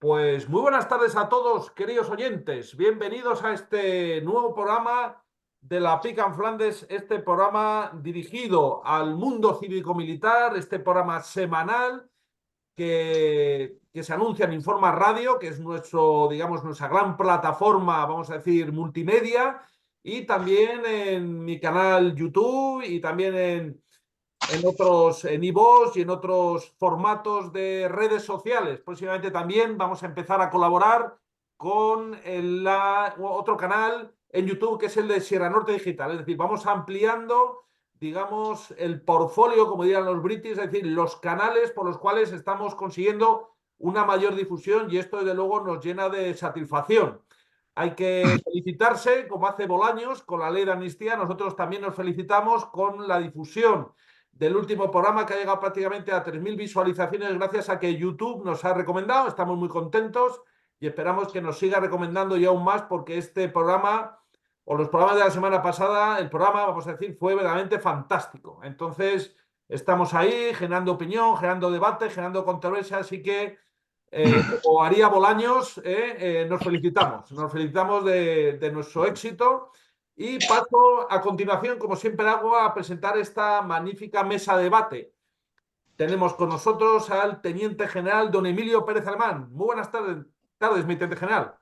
Pues muy buenas tardes a todos, queridos oyentes. Bienvenidos a este nuevo programa de la PIC en Flandes, este programa dirigido al mundo cívico-militar, este programa semanal que se anuncia en Informa Radio, que es nuestra gran plataforma, vamos a decir, multimedia, y también en mi canal YouTube y también en iVoox y en otros formatos de redes sociales. Próximamente también vamos a empezar a colaborar con otro canal en YouTube que es el de Sierra Norte Digital. Es decir, vamos ampliando, digamos, el portfolio, como dirían los british, es decir, los canales por los cuales estamos consiguiendo una mayor difusión y esto, desde luego, nos llena de satisfacción. Hay que felicitarse, como hace Bolaños, con la ley de amnistía. Nosotros también nos felicitamos con la difusión del último programa que ha llegado prácticamente a 3.000 visualizaciones gracias a que YouTube nos ha recomendado. Estamos muy contentos y esperamos que nos siga recomendando y aún más porque este programa o los programas de la semana pasada, el programa, vamos a decir, fue verdaderamente fantástico. Entonces, estamos ahí generando opinión, generando debate, generando controversia, así que como haría Bolaños, nos felicitamos de nuestro éxito y paso a continuación, como siempre hago, a presentar esta magnífica mesa de debate. Tenemos con nosotros al Teniente General don Emilio Pérez Alemán. Muy buenas tardes, mi Teniente General.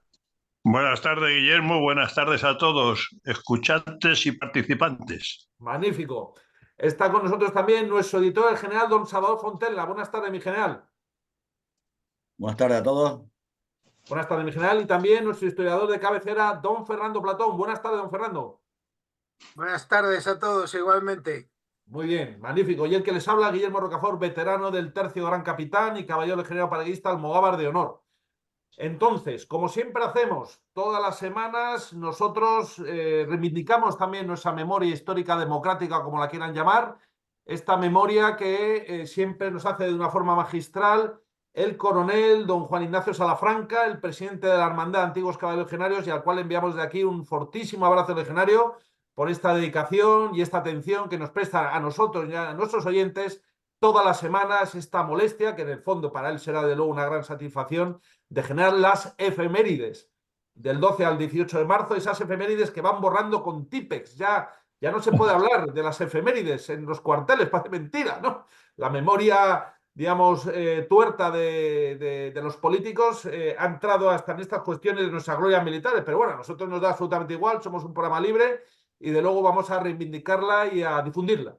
Buenas tardes, Guillermo. Buenas tardes a todos, escuchantes y participantes. Magnífico. Está con nosotros también nuestro editor, el general don Salvador Fontella. Buenas tardes, mi general. Buenas tardes a todos. Buenas tardes, mi general. Y también nuestro historiador de cabecera, don Fernando Platón. Buenas tardes, don Fernando. Buenas tardes a todos igualmente. Muy bien, magnífico. Y el que les habla, Guillermo Rocafort, veterano del Tercio Gran Capitán y caballero de general paraguista Almogávar de Honor. Entonces, como siempre hacemos, todas las semanas nosotros reivindicamos también nuestra memoria histórica democrática, como la quieran llamar, esta memoria que siempre nos hace de una forma magistral el coronel don Juan Ignacio Salafranca, el presidente de la Hermandad de Antiguos Caballeros Legionarios, y al cual enviamos de aquí un fortísimo abrazo legionario por esta dedicación y esta atención que nos presta a nosotros y a nuestros oyentes todas las semanas, esta molestia, que en el fondo para él será de luego una gran satisfacción, de generar las efemérides del 12 al 18 de marzo, esas efemérides que van borrando con Tipex. Ya no se puede hablar de las efemérides en los cuarteles, parece mentira, ¿no? La memoria, digamos, tuerta de los políticos ha entrado hasta en estas cuestiones de nuestras glorias militares, pero bueno, a nosotros nos da absolutamente igual, somos un programa libre y de luego vamos a reivindicarla y a difundirla.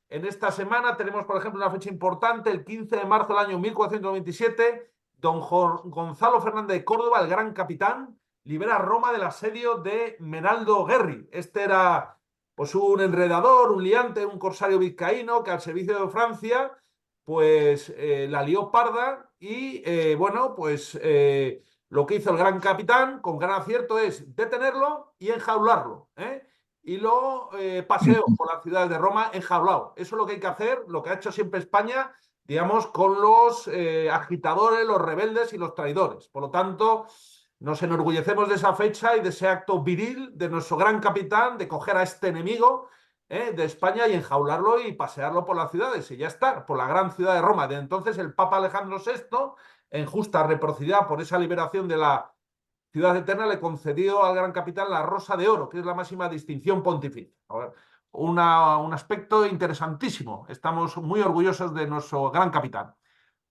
En esta semana tenemos, por ejemplo, una fecha importante, el 15 de marzo del año 1427, don Gonzalo Fernández de Córdoba, el gran capitán, libera Roma del asedio de Menaldo Guerri. Este era pues un enredador, un liante, un corsario vizcaíno que al servicio de Francia pues la lió parda y lo que hizo el gran capitán con gran acierto es detenerlo y enjaularlo, y lo paseó por las ciudades de Roma enjaulado. Eso es lo que hay que hacer, lo que ha hecho siempre España, digamos, con los agitadores, los rebeldes y los traidores. Por lo tanto, nos enorgullecemos de esa fecha y de ese acto viril de nuestro gran capitán de coger a este enemigo de España y enjaularlo y pasearlo por las ciudades y ya está, por la gran ciudad de Roma. De entonces el Papa Alejandro VI, en justa reciprocidad por esa liberación de la Ciudad Eterna, le concedió al gran capitán la Rosa de Oro, que es la máxima distinción pontificia. Un aspecto interesantísimo. Estamos muy orgullosos de nuestro gran capitán.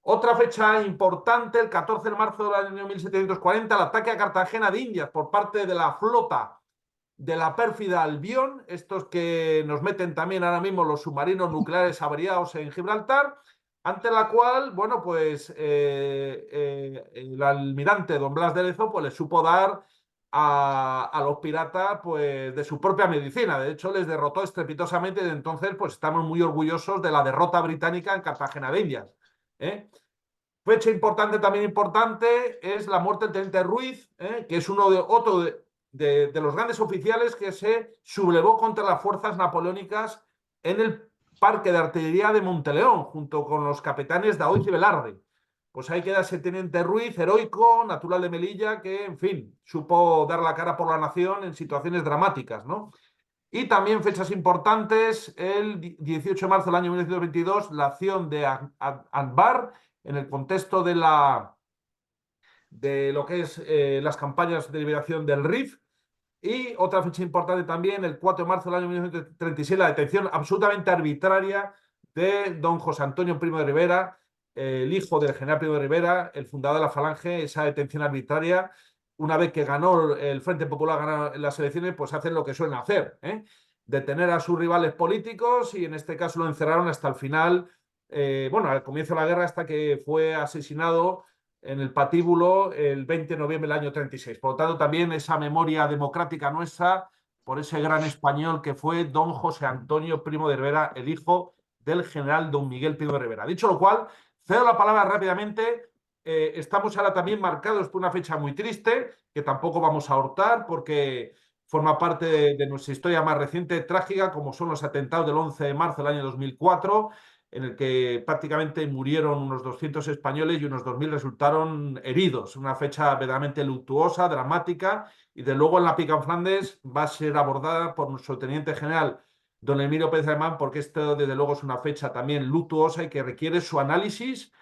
Otra fecha importante, el 14 de marzo del año 1740, el ataque a Cartagena de Indias por parte de la flota de la pérfida Albión, estos que nos meten también ahora mismo los submarinos nucleares averiados en Gibraltar, ante la cual, bueno, pues el almirante don Blas de Lezo pues le supo dar a los piratas pues de su propia medicina. De hecho, les derrotó estrepitosamente y de entonces pues estamos muy orgullosos de la derrota británica en Cartagena de Indias. Fecha importante, también importante, es la muerte del teniente Ruiz, que es otro de los grandes oficiales que se sublevó contra las fuerzas napoleónicas en el Parque de Artillería de Monteleón, junto con los capitanes Daoiz y Velarde. Pues ahí queda ese teniente Ruiz, heroico, natural de Melilla, que, en fin, supo dar la cara por la nación en situaciones dramáticas, ¿no? Y también fechas importantes, el 18 de marzo del año 1922, la acción de Anbar, en el contexto de la de lo que es las campañas de liberación del RIF. Y otra fecha importante también, el 4 de marzo del año 1936, la detención absolutamente arbitraria de don José Antonio Primo de Rivera, el hijo del general Primo de Rivera, el fundador de la Falange. Esa detención arbitraria, una vez que ganó el Frente Popular, ganó las elecciones, pues hacen lo que suelen hacer, detener a sus rivales políticos, y en este caso lo encerraron hasta el final, bueno, al comienzo de la guerra, hasta que fue asesinado en el patíbulo el 20 de noviembre del año 36. Por lo tanto, también esa memoria democrática nuestra por ese gran español que fue don José Antonio Primo de Rivera, el hijo del general don Miguel Primo de Rivera. Dicho lo cual, cedo la palabra rápidamente. Estamos ahora también marcados por una fecha muy triste, que tampoco vamos a ahorcar porque forma parte de nuestra historia más reciente, trágica, como son los atentados del 11 de marzo del año 2004, en el que prácticamente murieron unos 200 españoles y unos 2000 resultaron heridos. Una fecha verdaderamente luctuosa, dramática, y de luego en la pica en Flandes va a ser abordada por nuestro teniente general, don Emilio Pérez Alemán, porque esto desde luego es una fecha también luctuosa y que requiere su análisis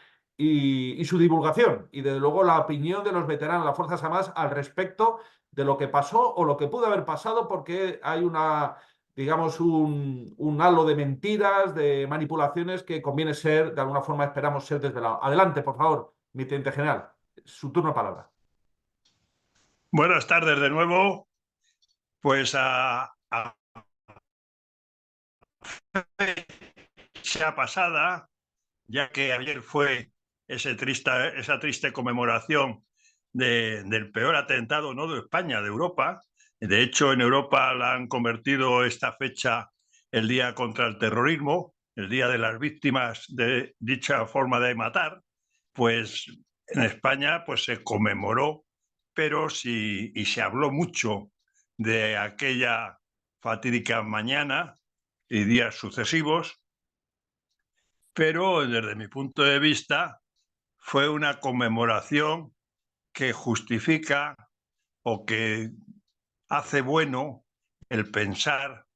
y su divulgación, y desde luego la opinión de los veteranos de las Fuerzas Armadas al respecto de lo que pasó o lo que pudo haber pasado, porque hay una, digamos, un halo de mentiras, de manipulaciones que conviene ser, de alguna forma esperamos ser desvelado. Adelante, por favor, mi teniente general. Su turno de palabra. Buenas tardes de nuevo. Pues fecha pasada, ya que ayer fue esa triste conmemoración del peor atentado, no de España, de Europa. De hecho, en Europa la han convertido esta fecha el Día contra el Terrorismo, el Día de las Víctimas de dicha forma de matar. Pues en España pues se conmemoró, pero sí, y se habló mucho de aquella fatídica mañana y días sucesivos, pero desde mi punto de vista fue una conmemoración que justifica o que hace bueno el pensar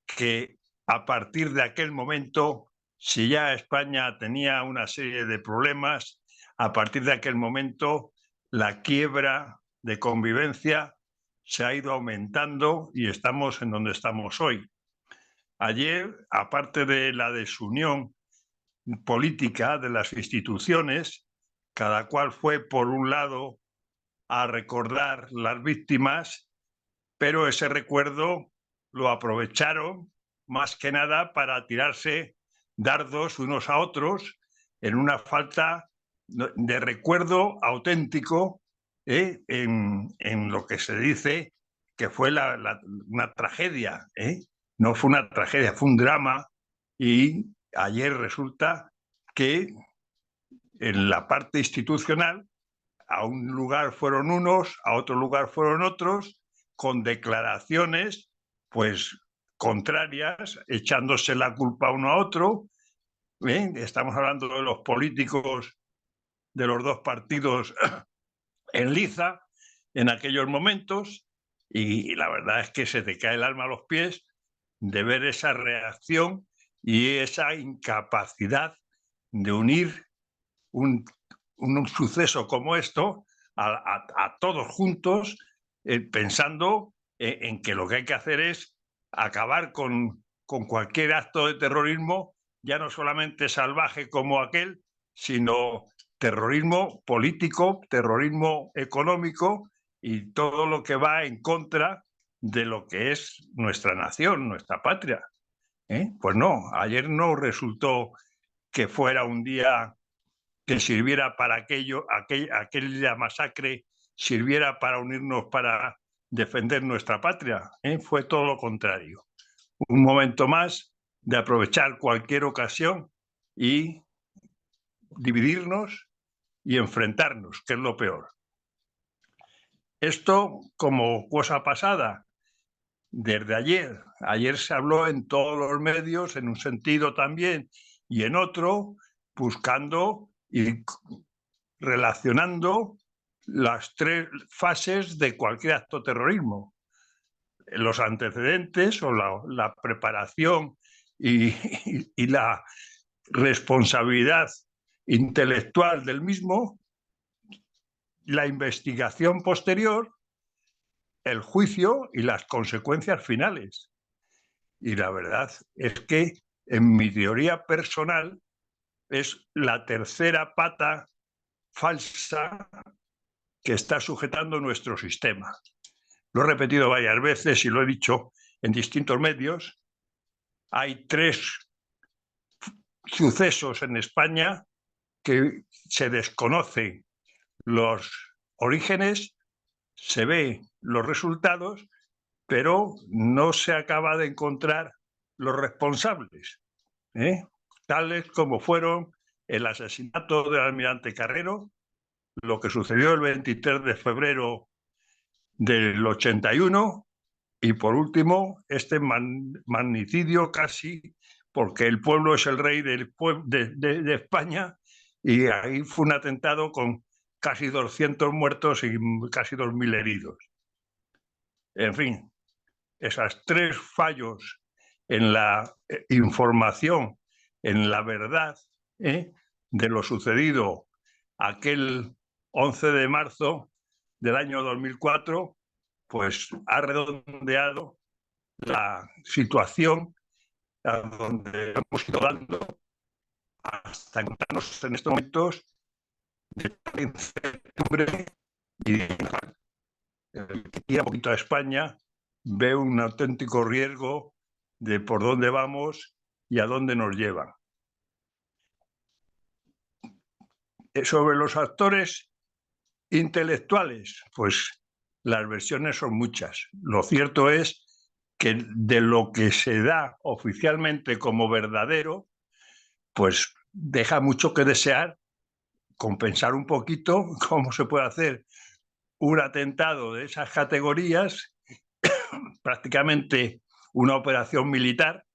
que a partir de aquel momento, si ya España tenía una serie de problemas, a partir de aquel momento la quiebra de convivencia se ha ido aumentando y estamos en donde estamos hoy. Ayer, aparte de la desunión política de las instituciones, cada cual fue por un lado a recordar las víctimas, pero ese recuerdo lo aprovecharon más que nada para tirarse dardos unos a otros en una falta de recuerdo auténtico en lo que se dice que fue una tragedia. No fue una tragedia, fue un drama, y ayer resulta que en la parte institucional a un lugar fueron unos, a otro lugar fueron otros, con declaraciones pues contrarias, echándose la culpa uno a otro. Estamos hablando de los políticos de los dos partidos en liza en aquellos momentos, y la verdad es que se te cae el alma a los pies de ver esa reacción y esa incapacidad de unir un suceso como esto a todos juntos, pensando en que lo que hay que hacer es acabar con cualquier acto de terrorismo, ya no solamente salvaje como aquel, sino terrorismo político, terrorismo económico y todo lo que va en contra de lo que es nuestra nación, nuestra patria. Pues no, ayer no resultó que fuera un día que sirviera para aquella masacre, sirviera para unirnos, para defender nuestra patria. Fue todo lo contrario. Un momento más de aprovechar cualquier ocasión y dividirnos y enfrentarnos, que es lo peor. Esto como cosa pasada. Desde ayer se habló en todos los medios, en un sentido también y en otro, buscando y relacionando las tres fases de cualquier acto terrorismo: los antecedentes o la preparación y la responsabilidad intelectual del mismo, la investigación posterior, el juicio y las consecuencias finales. Y la verdad es que, en mi teoría personal, es la tercera pata falsa que está sujetando nuestro sistema. Lo he repetido varias veces y lo he dicho en distintos medios. Hay 3 sucesos en España que se desconocen los orígenes, se ven los resultados, pero no se acaba de encontrar los responsables, tales como fueron el asesinato del almirante Carrero, lo que sucedió el 23 de febrero del 81 y, por último, este magnicidio casi, porque el pueblo es el rey de España, y ahí fue un atentado con casi 200 muertos y casi 2.000 heridos. En fin, esos 3 fallos en la información, en la verdad de lo sucedido aquel 11 de marzo del año 2004, pues ha redondeado la situación a donde hemos ido dando hasta encontrarnos en estos momentos de incertidumbre y el que tira un poquito a España ve un auténtico riesgo de por dónde vamos y a dónde nos llevan. Sobre los actores intelectuales, pues las versiones son muchas. Lo cierto es que de lo que se da oficialmente como verdadero, pues deja mucho que desear, compensar un poquito cómo se puede hacer un atentado de esas categorías, prácticamente una operación militar,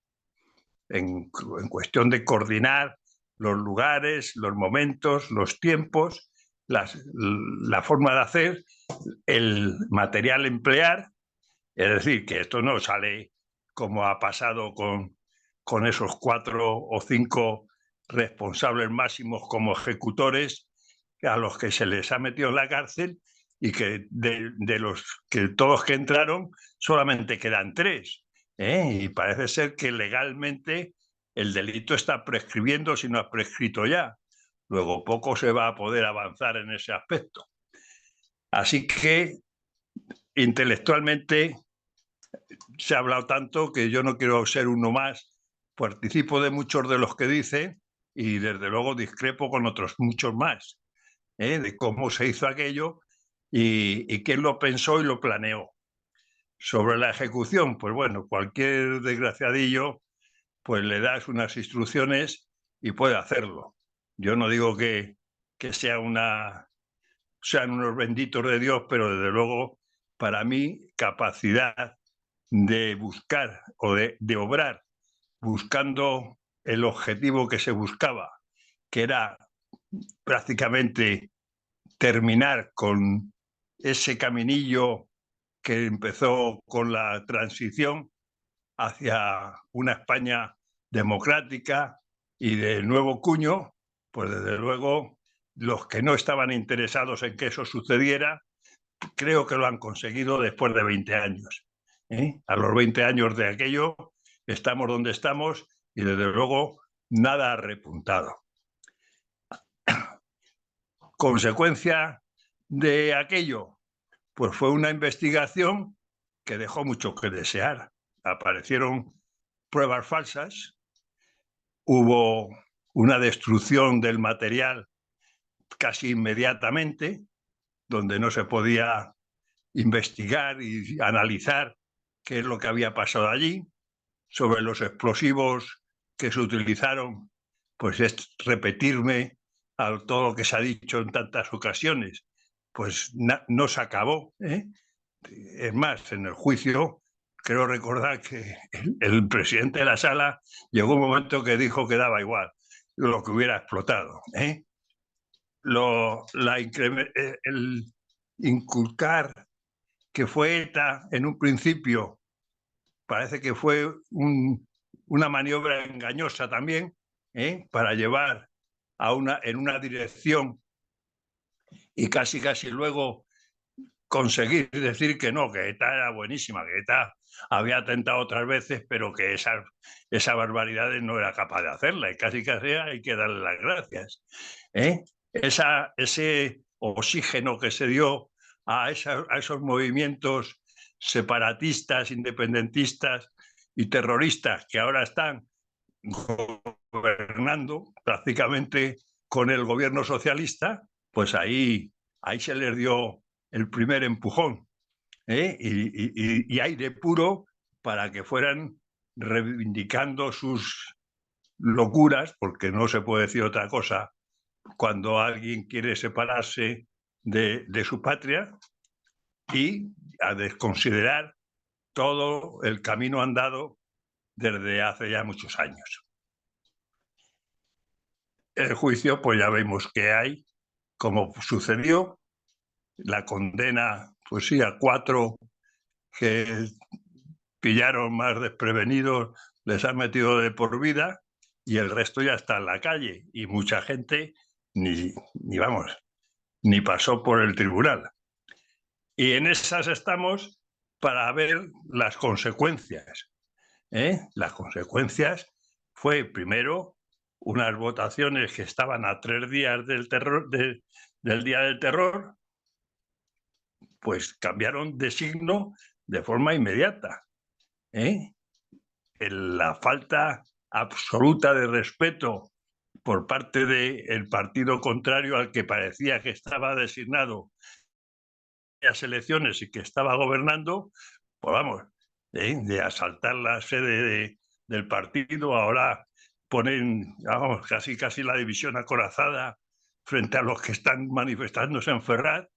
en cuestión de coordinar los lugares, los momentos, los tiempos, la forma de hacer, el material emplear. Es decir, que esto no sale como ha pasado con esos 4 o 5 responsables máximos como ejecutores a los que se les ha metido en la cárcel, y que de los que todos que entraron solamente quedan 3. Y parece ser que legalmente el delito está prescribiendo, si no ha prescrito ya. Luego poco se va a poder avanzar en ese aspecto. Así que intelectualmente se ha hablado tanto que yo no quiero ser uno más. Participo de muchos de los que dicen y desde luego discrepo con otros muchos más, de cómo se hizo aquello y quién lo pensó y lo planeó. Sobre la ejecución, pues bueno, cualquier desgraciadillo pues le das unas instrucciones y puede hacerlo. Yo no digo que sean unos benditos de Dios, pero desde luego para mí capacidad de buscar o de obrar buscando el objetivo que se buscaba, que era prácticamente terminar con ese caminillo que empezó con la transición hacia una España democrática y de nuevo cuño, pues desde luego los que no estaban interesados en que eso sucediera, creo que lo han conseguido después de 20 años. A los 20 años de aquello estamos donde estamos y desde luego nada ha repuntado. Consecuencia de aquello, pues fue una investigación que dejó mucho que desear. Aparecieron pruebas falsas, hubo una destrucción del material casi inmediatamente, donde no se podía investigar y analizar qué es lo que había pasado allí. Sobre los explosivos que se utilizaron, pues es repetirme a todo lo que se ha dicho en tantas ocasiones, pues no se acabó. Es más, en el juicio creo recordar que el presidente de la sala llegó un momento que dijo que daba igual lo que hubiera explotado. El inculcar que fue ETA en un principio parece que fue una maniobra engañosa también, para llevar en una dirección y casi luego conseguir decir que no, que ETA era buenísima, que ETA había atentado otras veces, pero que esas barbaridades no era capaz de hacerla, y casi hay que darle las gracias. Ese oxígeno que se dio a esos movimientos separatistas, independentistas y terroristas que ahora están gobernando prácticamente con el gobierno socialista, pues ahí se les dio el primer empujón, y aire puro para que fueran reivindicando sus locuras, porque no se puede decir otra cosa cuando alguien quiere separarse de su patria, y a desconsiderar todo el camino andado desde hace ya muchos años. El juicio, pues ya vemos que hay, como sucedió, la condena, pues sí, a 4 que pillaron más desprevenidos, les han metido de por vida, y el resto ya está en la calle, y mucha gente ni pasó por el tribunal. Y en esas estamos para ver las consecuencias. Las consecuencias fue, primero, unas votaciones que estaban a 3 días del Día del Terror, pues cambiaron de signo de forma inmediata. La falta absoluta de respeto por parte del partido contrario al que parecía que estaba designado las elecciones y que estaba gobernando, pues vamos, de asaltar la sede del partido, ahora ponen, vamos, casi la división acorazada frente a los que están manifestándose en Ferraz,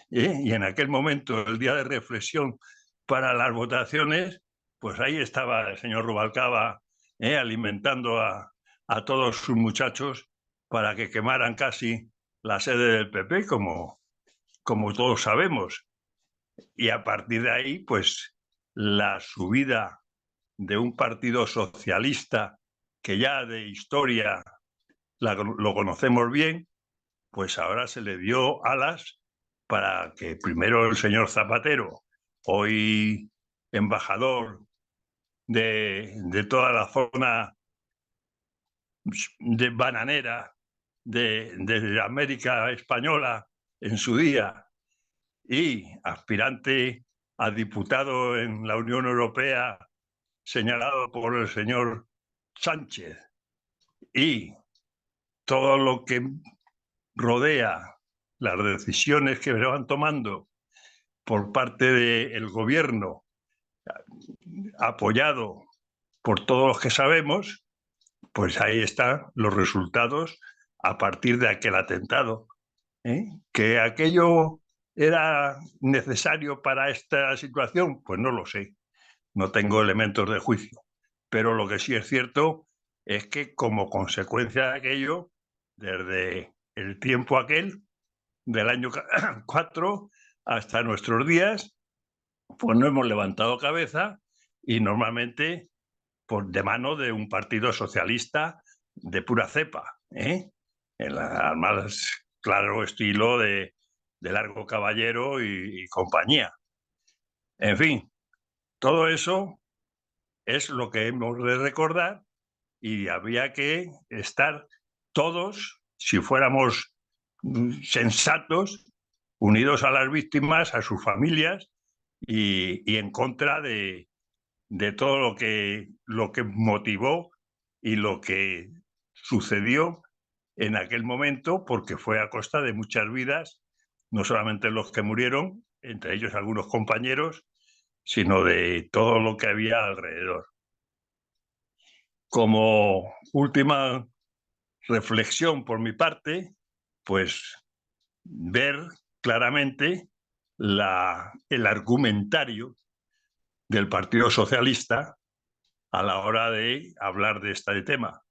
y en aquel momento, el día de reflexión para las votaciones, pues ahí estaba el señor Rubalcaba alimentando a todos sus muchachos para que quemaran casi la sede del PP, como todos sabemos. Y a partir de ahí, pues la subida de un partido socialista que ya de historia lo conocemos bien, pues ahora se le dio alas para que primero el señor Zapatero, hoy embajador de toda la zona de bananera de América Española en su día, y aspirante a diputado en la Unión Europea, señalado por el señor Sánchez, y todo lo que rodea las decisiones que se van tomando por parte del gobierno, apoyado por todos los que sabemos, pues ahí están los resultados a partir de aquel atentado. ¿Que aquello era necesario para esta situación? Pues no lo sé, no tengo elementos de juicio, pero lo que sí es cierto es que como consecuencia de aquello, desde el tiempo aquel, del año 4 hasta nuestros días, pues no hemos levantado cabeza, y normalmente pues de mano de un partido socialista de pura cepa, en el más claro estilo de Largo Caballero y compañía. En fin, todo eso es lo que hemos de recordar, y habría que estar todos, si fuéramos sensatos, unidos a las víctimas, a sus familias, y en contra de todo lo que motivó y lo que sucedió en aquel momento, porque fue a costa de muchas vidas, no solamente los que murieron, entre ellos algunos compañeros, sino de todo lo que había alrededor. Como última reflexión por mi parte, pues ver claramente el argumentario del Partido Socialista a la hora de hablar de este tema.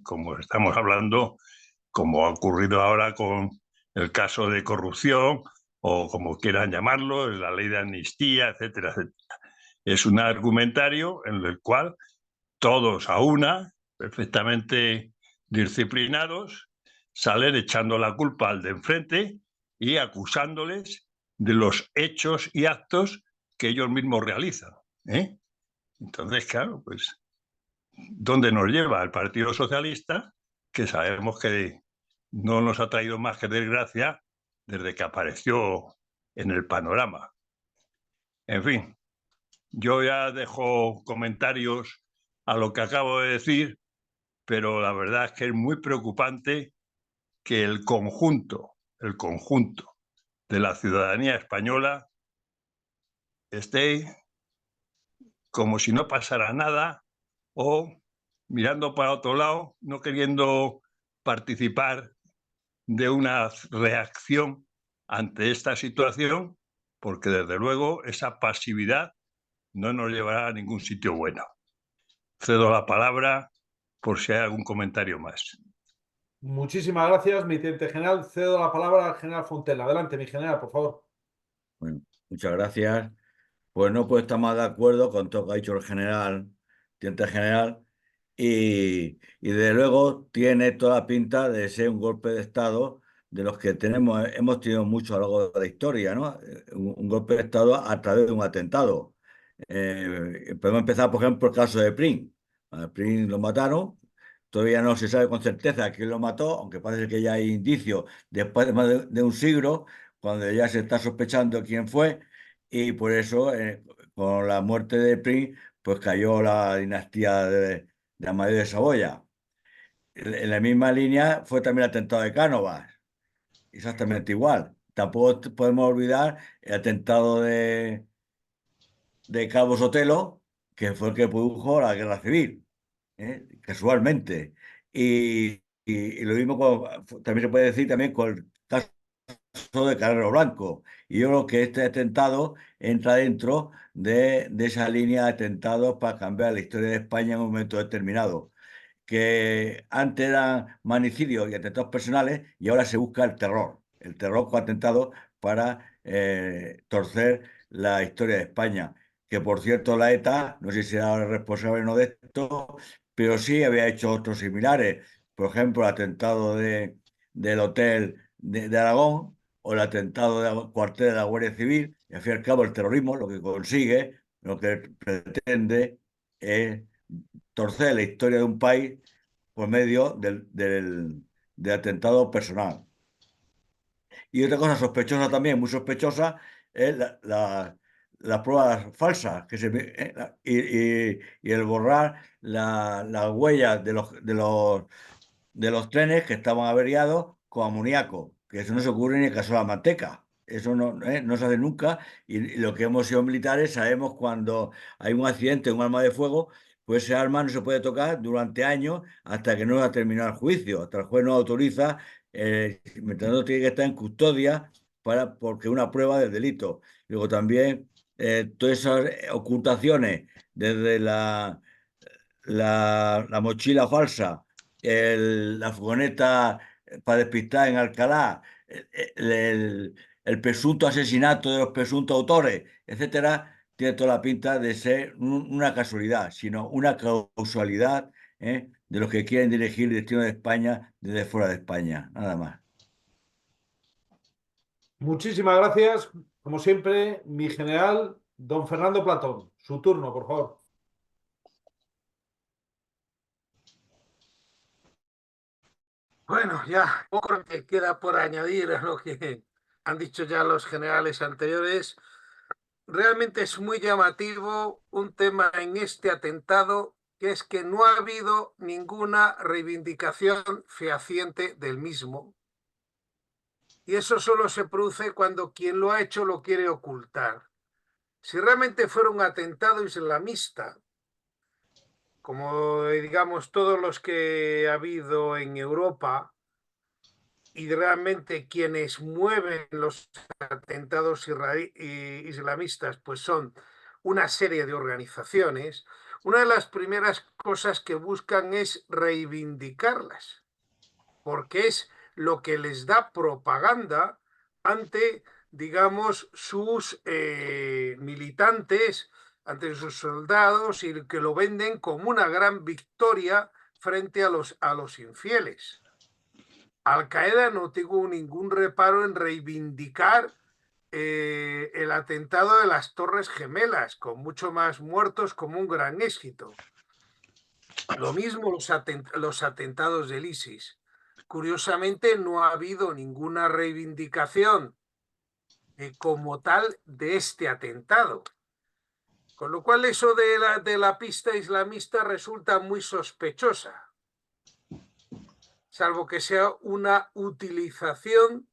Como estamos hablando, como ha ocurrido ahora con el caso de corrupción, o como quieran llamarlo, la ley de amnistía, etcétera, etcétera. Es un argumentario en el cual todos a una, perfectamente disciplinados, salen echando la culpa al de enfrente y acusándoles de los hechos y actos que ellos mismos realizan, ¿eh? Entonces, claro, pues, ¿dónde nos lleva el Partido Socialista? Que sabemos que no nos ha traído más que desgracia desde que apareció en el panorama. En fin, yo ya dejo comentarios a lo que acabo de decir, pero la verdad es que es muy preocupante que el conjunto de la ciudadanía española esté como si no pasara nada o mirando para otro lado, no queriendo participar de una reacción ante esta situación, porque desde luego esa pasividad no nos llevará a ningún sitio bueno. Cedo la palabra por si hay algún comentario más. Muchísimas gracias, mi teniente general. Cedo la palabra al general Fontela. Adelante, mi general, por favor. Bueno, muchas gracias. Pues no puedo estar más de acuerdo con todo lo que ha dicho el general, teniente general, y desde luego tiene toda la pinta de ser un golpe de Estado de los que hemos tenido mucho a lo largo de la historia, ¿no? Un golpe de Estado a través de un atentado. Podemos empezar, por ejemplo, el caso de Prim. A Prim lo mataron, todavía no se sabe con certeza quién lo mató, aunque parece que ya hay indicios después de más de un siglo, cuando ya se está sospechando quién fue, y por eso, con la muerte de Prim, pues cayó la dinastía de Amadeo de Saboya. En la misma línea fue también el atentado de Cánovas, exactamente igual. Tampoco podemos olvidar el atentado de Cabo Sotelo, que fue el que produjo la guerra civil, casualmente. Y lo mismo también se puede decir también con el caso de Carrero Blanco. Y yo creo que este atentado entra dentro de esa línea de atentados para cambiar la historia de España en un momento determinado, que antes eran magnicidios y atentados personales y ahora se busca el terror con atentados para torcer la historia de España. Que por cierto la ETA, no sé si era responsable o no de esto, pero sí había hecho otros similares. Por ejemplo, el atentado del hotel de Aragón o el atentado del cuartel de la Guardia Civil. Y al fin y al cabo el terrorismo lo que consigue, lo que pretende es torcer la historia de un país por medio del atentado personal. Y otra cosa sospechosa también, muy sospechosa, es las pruebas falsas y el borrar las huellas de los trenes que estaban averiados con amoníaco, que eso no se ocurre ni en el caso de la manteca. Eso no se hace nunca. Y lo que hemos sido militares sabemos cuando hay un accidente, un arma de fuego, pues ese arma no se puede tocar durante años hasta que no ha terminado el juicio, hasta el juez no autoriza, mientras no tiene que estar en custodia porque es una prueba del delito. Luego también todas esas ocultaciones, desde la mochila falsa, la furgoneta para despistar en Alcalá, el presunto asesinato de los presuntos autores, etcétera, tiene toda la pinta de ser una casualidad, sino una causalidad, de los que quieren dirigir el destino de España desde fuera de España, nada más. Muchísimas gracias. Como siempre, mi general, don Fernando Platón. Su turno, por favor. Bueno, ya poco que queda por añadir a lo que han dicho ya los generales anteriores. Realmente es muy llamativo un tema en este atentado, que es que no ha habido ninguna reivindicación fehaciente del mismo. Y eso solo se produce cuando quien lo ha hecho lo quiere ocultar. Si realmente fuera un atentado islamista, como digamos todos los que ha habido en Europa, y realmente quienes mueven los atentados islamistas pues son una serie de organizaciones, una de las primeras cosas que buscan es reivindicarlas, porque es lo que les da propaganda ante, digamos, sus militantes, ante sus soldados, y que lo venden como una gran victoria frente a los infieles. Al-Qaeda no tuvo ningún reparo en reivindicar el atentado de las Torres Gemelas, con mucho más muertos, como un gran éxito. Lo mismo los atentados del ISIS. Curiosamente, no ha habido ninguna reivindicación como tal de este atentado. Con lo cual, eso de la pista islamista resulta muy sospechosa, salvo que sea una utilización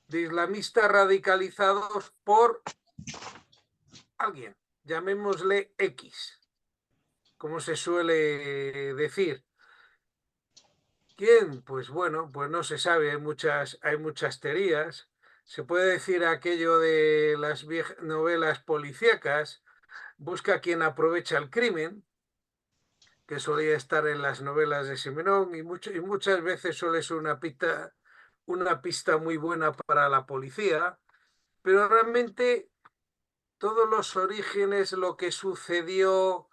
de islamistas radicalizados por alguien, llamémosle X, como se suele decir. ¿Quién? Pues bueno, pues no se sabe, hay muchas teorías. Se puede decir aquello de las novelas policíacas, busca a quien aprovecha el crimen, que solía estar en las novelas de Simenón, y muchas veces suele ser una pista muy buena para la policía, pero realmente todos los orígenes, lo que sucedió,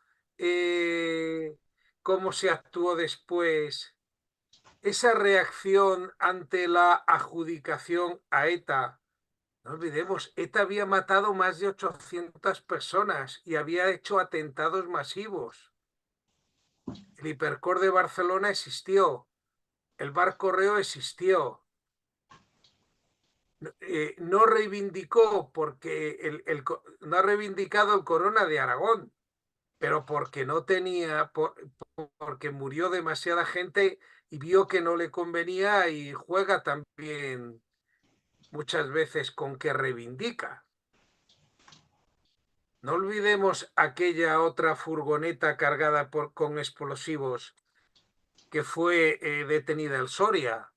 cómo se actuó después, esa reacción ante la adjudicación a ETA. No olvidemos, ETA había matado más de 800 personas y había hecho atentados masivos. El Hipercor de Barcelona existió, el Bar Correo existió. No reivindicó porque no ha reivindicado el Corona de Aragón, pero porque no tenía, porque murió demasiada gente y vio que no le convenía, y juega también muchas veces con que reivindica. No olvidemos aquella otra furgoneta cargada con explosivos que fue detenida en Soria.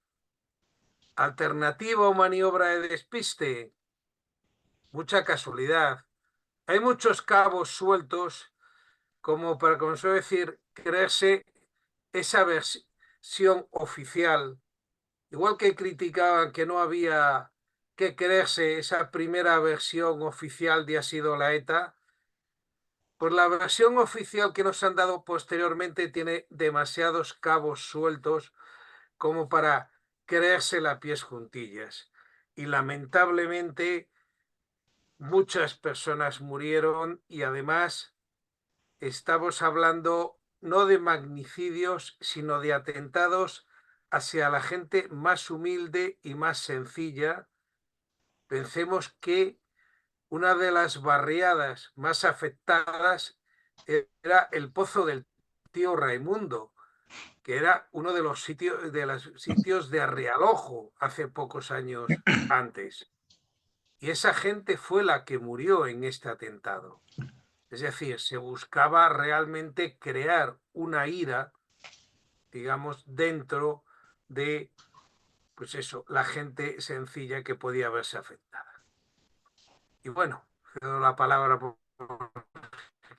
Alternativa o maniobra de despiste. Mucha casualidad. Hay muchos cabos sueltos, como para, como suele decir, creerse esa versión oficial. Igual que criticaban que no había que creerse esa primera versión oficial de ha sido la ETA, pues la versión oficial que nos han dado posteriormente tiene demasiados cabos sueltos como para creérsela a pies juntillas. Y lamentablemente muchas personas murieron, y además estamos hablando no de magnicidios, sino de atentados hacia la gente más humilde y más sencilla. Pensemos que una de las barriadas más afectadas era el Pozo del Tío Raimundo, que era uno de los sitios de Arrialojo hace pocos años antes. Y esa gente fue la que murió en este atentado. Es decir, se buscaba realmente crear una ira, digamos, dentro de, pues eso, la gente sencilla que podía verse afectada. Y bueno, te doy la palabra.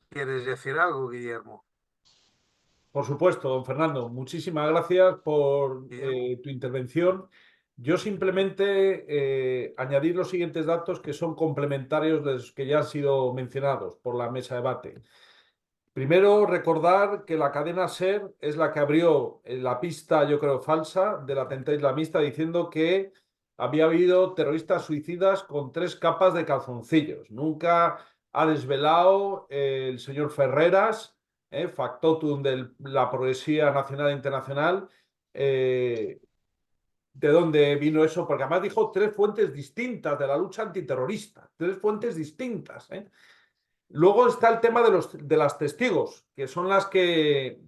¿Quieres decir algo, Guillermo? Por supuesto, don Fernando, muchísimas gracias por tu intervención. Yo simplemente añadir los siguientes datos que son complementarios de los que ya han sido mencionados por la mesa de debate. Primero, recordar que la cadena SER es la que abrió la pista, yo creo, falsa del atentado islamista, diciendo que había habido terroristas suicidas con 3 capas de calzoncillos. Nunca ha desvelado el señor Ferreras, factotum de la progresía nacional e internacional, de dónde vino eso, porque además dijo 3 fuentes distintas de la lucha antiterrorista, 3 fuentes distintas. Luego está el tema de las testigos, que son las que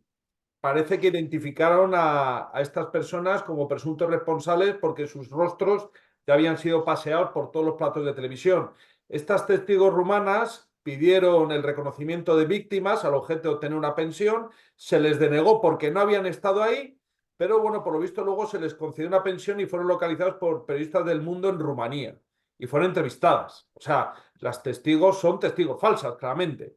parece que identificaron a estas personas como presuntos responsables porque sus rostros ya habían sido paseados por todos los platos de televisión. Estas testigos rumanas pidieron el reconocimiento de víctimas al objeto de obtener una pensión, se les denegó porque no habían estado ahí, pero bueno, por lo visto luego se les concedió una pensión y fueron localizados por periodistas del Mundo en Rumanía y fueron entrevistadas. O sea, las testigos son testigos falsas, claramente.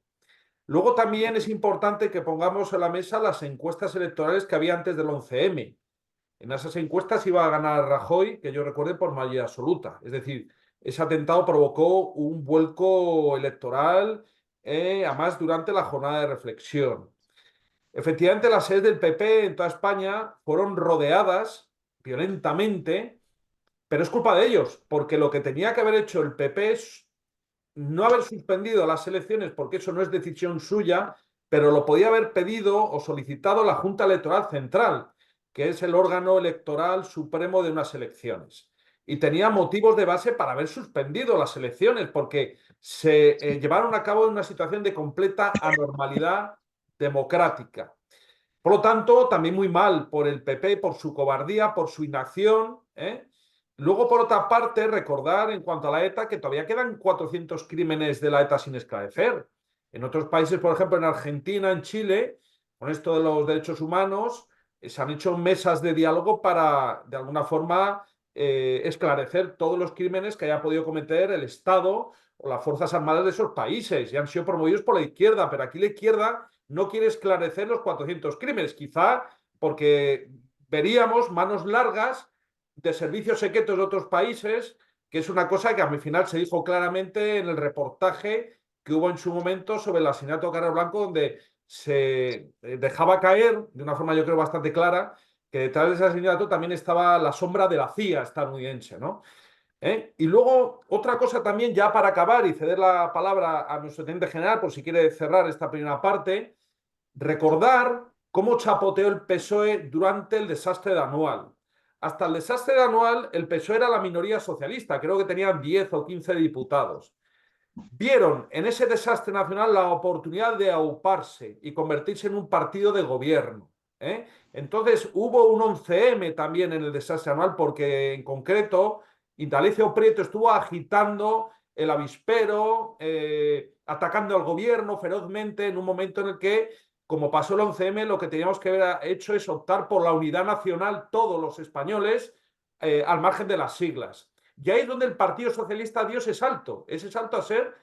Luego también es importante que pongamos en la mesa las encuestas electorales que había antes del 11M. En esas encuestas iba a ganar Rajoy, que yo recuerde, por mayoría absoluta. Es decir, ese atentado provocó un vuelco electoral, además durante la jornada de reflexión. Efectivamente, las sedes del PP en toda España fueron rodeadas violentamente, pero es culpa de ellos, porque lo que tenía que haber hecho el PP es no haber suspendido las elecciones, porque eso no es decisión suya, pero lo podía haber pedido o solicitado la Junta Electoral Central, que es el órgano electoral supremo de unas elecciones. Y tenía motivos de base para haber suspendido las elecciones, porque se llevaron a cabo en una situación de completa anormalidad democrática. Por lo tanto, también muy mal por el PP, por su cobardía, por su inacción, ¿eh? Luego, por otra parte, recordar en cuanto a la ETA que todavía quedan 400 crímenes de la ETA sin esclarecer. En otros países, por ejemplo, en Argentina, en Chile, con esto de los derechos humanos, se han hecho mesas de diálogo para, de alguna forma, esclarecer todos los crímenes que haya podido cometer el Estado o las Fuerzas Armadas de esos países. Y han sido promovidos por la izquierda, pero aquí la izquierda no quiere esclarecer los 400 crímenes, quizá porque veríamos manos largas de servicios secretos de otros países, que es una cosa que a mi final se dijo claramente en el reportaje que hubo en su momento sobre el asesinato de Carlos Blanco, donde se dejaba caer, de una forma yo creo bastante clara, que detrás de ese asesinato también estaba la sombra de la CIA estadounidense, ¿no? Y luego, otra cosa también, ya para acabar y ceder la palabra a nuestro teniente general, por si quiere cerrar esta primera parte, recordar cómo chapoteó el PSOE durante el desastre de Anual. Hasta el desastre de Anual, el PSOE era la minoría socialista, creo que tenían 10 o 15 diputados. Vieron en ese desastre nacional la oportunidad de auparse y convertirse en un partido de gobierno. Entonces hubo un 11M también en el desastre anual porque en concreto Indalecio Prieto estuvo agitando el avispero, atacando al gobierno ferozmente en un momento en el que, como pasó el 11M, lo que teníamos que haber hecho es optar por la unidad nacional todos los españoles al margen de las siglas. Y ahí es donde el Partido Socialista dio ese salto a ser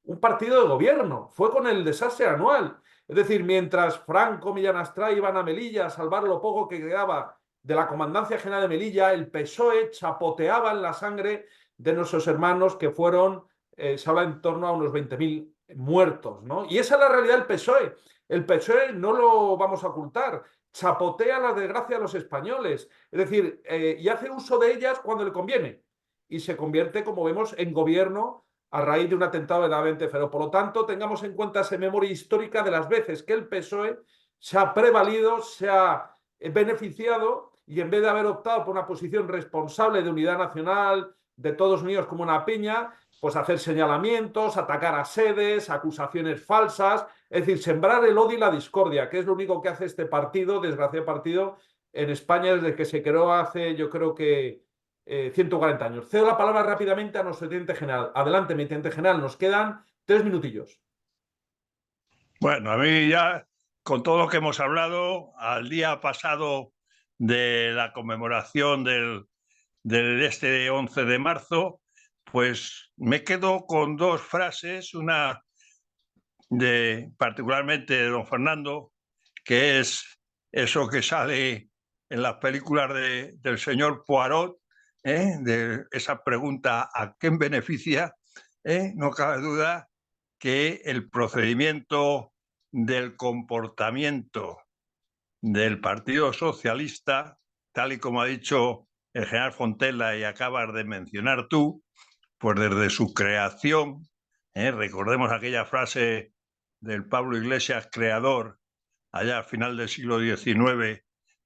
un partido de gobierno. Fue con el desastre anual. Es decir, mientras Franco, Millán Astray iban a Melilla a salvar lo poco que quedaba de la Comandancia General de Melilla, el PSOE chapoteaba en la sangre de nuestros hermanos que fueron, se habla en torno a unos 20.000 muertos, ¿no? Y esa es la realidad del PSOE. El PSOE no lo vamos a ocultar, chapotea la desgracia de los españoles, es decir, y hace uso de ellas cuando le conviene y se convierte, como vemos, en gobierno a raíz de un atentado verdaderamente feroz. Por lo tanto, tengamos en cuenta esa memoria histórica de las veces que el PSOE se ha prevalido, se ha beneficiado y en vez de haber optado por una posición responsable de unidad nacional, de todos unidos como una piña, pues hacer señalamientos, atacar a sedes, acusaciones falsas, es decir, sembrar el odio y la discordia, que es lo único que hace este partido, desgraciado partido, en España desde que se creó hace, yo creo que 140 años. Cedo la palabra rápidamente a nuestro teniente general. Adelante, mi teniente general, nos quedan 3 minutillos. Bueno, a mí ya, con todo lo que hemos hablado, al día pasado de la conmemoración este 11 de marzo, pues me quedo con dos frases, una particularmente de don Fernando, que es eso que sale en las películas del señor Poirot, de esa pregunta ¿a quién beneficia? No cabe duda que el procedimiento del comportamiento del Partido Socialista, tal y como ha dicho el general Fontella y acabas de mencionar tú, pues desde su creación, recordemos aquella frase del Pablo Iglesias, creador, allá al final del siglo XIX,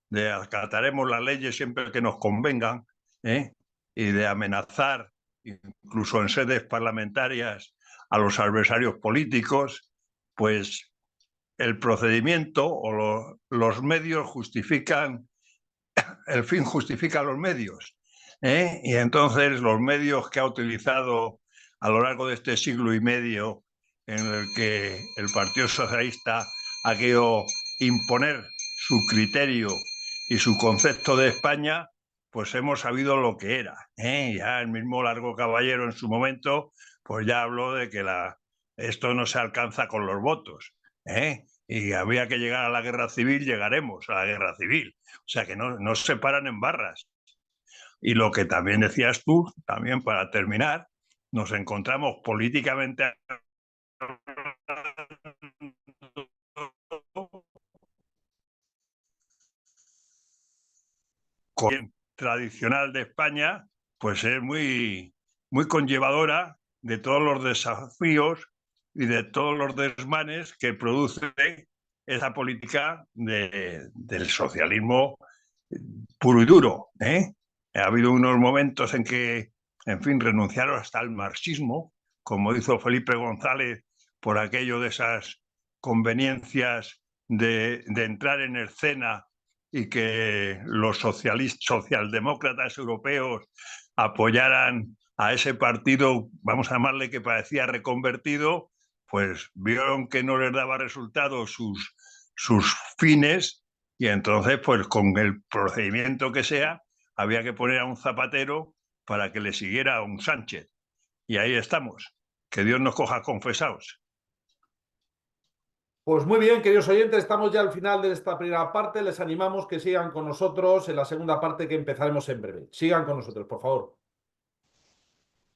de acataremos las leyes siempre que nos convengan, y de amenazar, incluso en sedes parlamentarias, a los adversarios políticos, pues el procedimiento o los medios justifican, el fin justifica los medios. Y entonces los medios que ha utilizado a lo largo de este siglo y medio en el que el Partido Socialista ha querido imponer su criterio y su concepto de España, pues hemos sabido lo que era. Ya el mismo Largo Caballero en su momento, pues ya habló de que esto no se alcanza con los votos. Y había que llegar a la guerra civil, llegaremos a la guerra civil. O sea que no se paran en barras. Y lo que también decías tú, también para terminar, nos encontramos políticamente tradicional de España, pues es muy, muy conllevadora de todos los desafíos y de todos los desmanes que produce esa política del socialismo puro y duro, ¿eh? Ha habido unos momentos en que, en fin, renunciaron hasta al marxismo, como hizo Felipe González por aquello de esas conveniencias de entrar en escena y que los socialdemócratas europeos apoyaran a ese partido, vamos a llamarle que parecía reconvertido, pues vieron que no les daba resultado sus fines y entonces, pues con el procedimiento que sea, había que poner a un Zapatero para que le siguiera a un Sánchez. Y ahí estamos. Que Dios nos coja confesados. Pues muy bien, queridos oyentes, estamos ya al final de esta primera parte. Les animamos que sigan con nosotros en la segunda parte que empezaremos en breve. Sigan con nosotros, por favor.